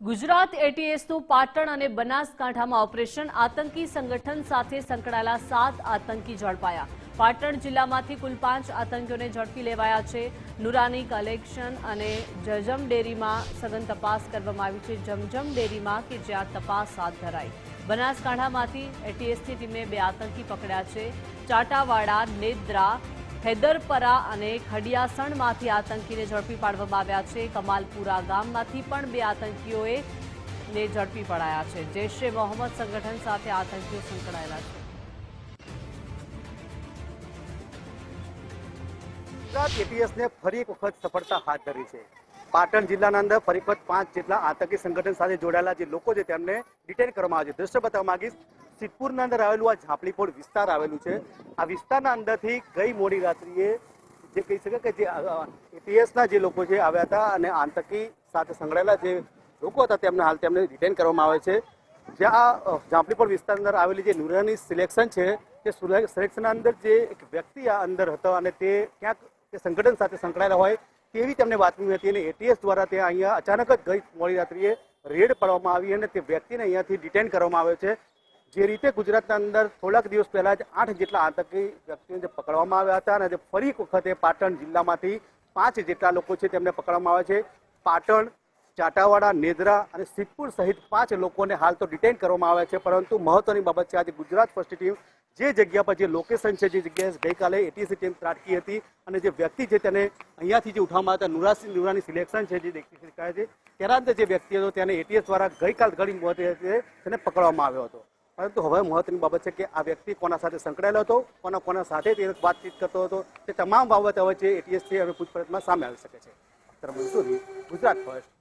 ગુજરાત એટીએસનું પાટણ અને બનાસકાંઠામાં ઓપરેશન આતંકી સંગઠન સાથે સંકળાયેલા 7 આતંકી ઝડપાયા। પાટણ જિલ્લામાંથી કુલ 5 આતંકીઓને ઝડપી લેવાયા છે। નુરાની કલેક્શન અને જજમ ડેરીમાં સઘન તપાસ કરવામાં આવી છે। જમજમ ડેરીમાં કે જ્યાં તપાસ હાથ ધરાઈ। બનાસકાંઠામાંથી એટીએસની ટીમે 2 આતંકી પકડ્યા છે। ચાટાવાડા, નેદ્રા, हैदरपरा અને ખડિયાસણમાંથી આતંકીને ઝડપી પાડવામાં આવ્યા છે। કમાલપુરા ગામમાંથી પણ 2 આતંકીઓને ઝડપી પડાયા છે। જૈશ-એ મોહમ્મદ સંગઠન સાથે આતંકીઓ સંકળાયેલા છે। ગુજરાત એટીએસને ફરી એક વખત સફળતા હાથ ધરી છે। પાટણ જિલ્લાના અંદર ફરી વખત 5 જેટલા આતંકી સંગઠન સાથે જોડાયેલા જે લોકો છે તેમને ડિટેન કરવામાં આવે છે। દ્રશ્ય બતાવવા માંગીશ, સિદ્ધપુરના અંદર આવેલું આ ઝાંપલીપોળ વિસ્તાર આવેલું છે। આ વિસ્તારના અંદરથી ગઈ મોડી રાત્રિએ જે કહી શકાય કે જે એટીએસના જે લોકો જે આવ્યા હતા અને આતંકી સાથે સંકળાયેલા જે લોકો હતા તેમને ડિટેન કરવામાં આવે છે। જ્યાં ઝાંપલીપોળ વિસ્તારની અંદર આવેલી જે નુરાની સિલેક્શન છે તે સિલેક્શનના અંદર જે એક વ્યક્તિ આ અંદર હતો અને તે ક્યાંક તે સંગઠન સાથે સંકળાયેલા હોય તેવી તેમને બાતમી હતી અને એટીએસ દ્વારા ત્યાં અહીંયા અચાનક જ ગઈ મોડી રાત્રિએ રેડ પાડવામાં આવી અને તે વ્યક્તિને અહીંયાથી ડિટેન કરવામાં આવ્યો છે। જે રીતે ગુજરાતના અંદર થોડાક દિવસ પહેલા જ 8 જેટલા આતંકી વ્યક્તિઓને પકડવામાં આવ્યા હતા અને ફરી એક વખતે પાટણ જિલ્લામાંથી 5 જેટલા લોકો છે તેમને પકડવામાં આવ્યા છે। પાટણ, ચાટાવાડા, નેદ્રા અને સિદ્ધપુર સહિત 5 લોકોને હાલ તો ડિટેન કરવામાં આવ્યા છે। પરંતુ મહત્વની બાબત છે, આજે ગુજરાત ફર્સ્ટ ટીમ જે જગ્યા પર જે લોકેશન છે, જે જગ્યાએ ગઈકાલે એટીએસ ટીમ ત્રાટકી હતી અને જે વ્યક્તિ છે તેને અહીંયાથી જે ઉઠાવવામાં આવ્યા નુરાની સિલેક્શન છે જે દેખી શકાય છે તેના અંદર જે વ્યક્તિ હતો તેને એટીએસ દ્વારા ગઈકાલ ઘણી મોડી તેને પકડવામાં આવ્યો હતો। પરંતુ હવે મહત્વની બાબત છે કે આ વ્યક્તિ કોના સાથે સંકળાયેલો હતો, કોના સાથે તે વાતચીત કરતો હતો, તે તમામ બાબત હવે છે એટીએસથી હવે પૂછપરછમાં સામે આવી શકે છે। ગુજરાત ફર્સ્ટ।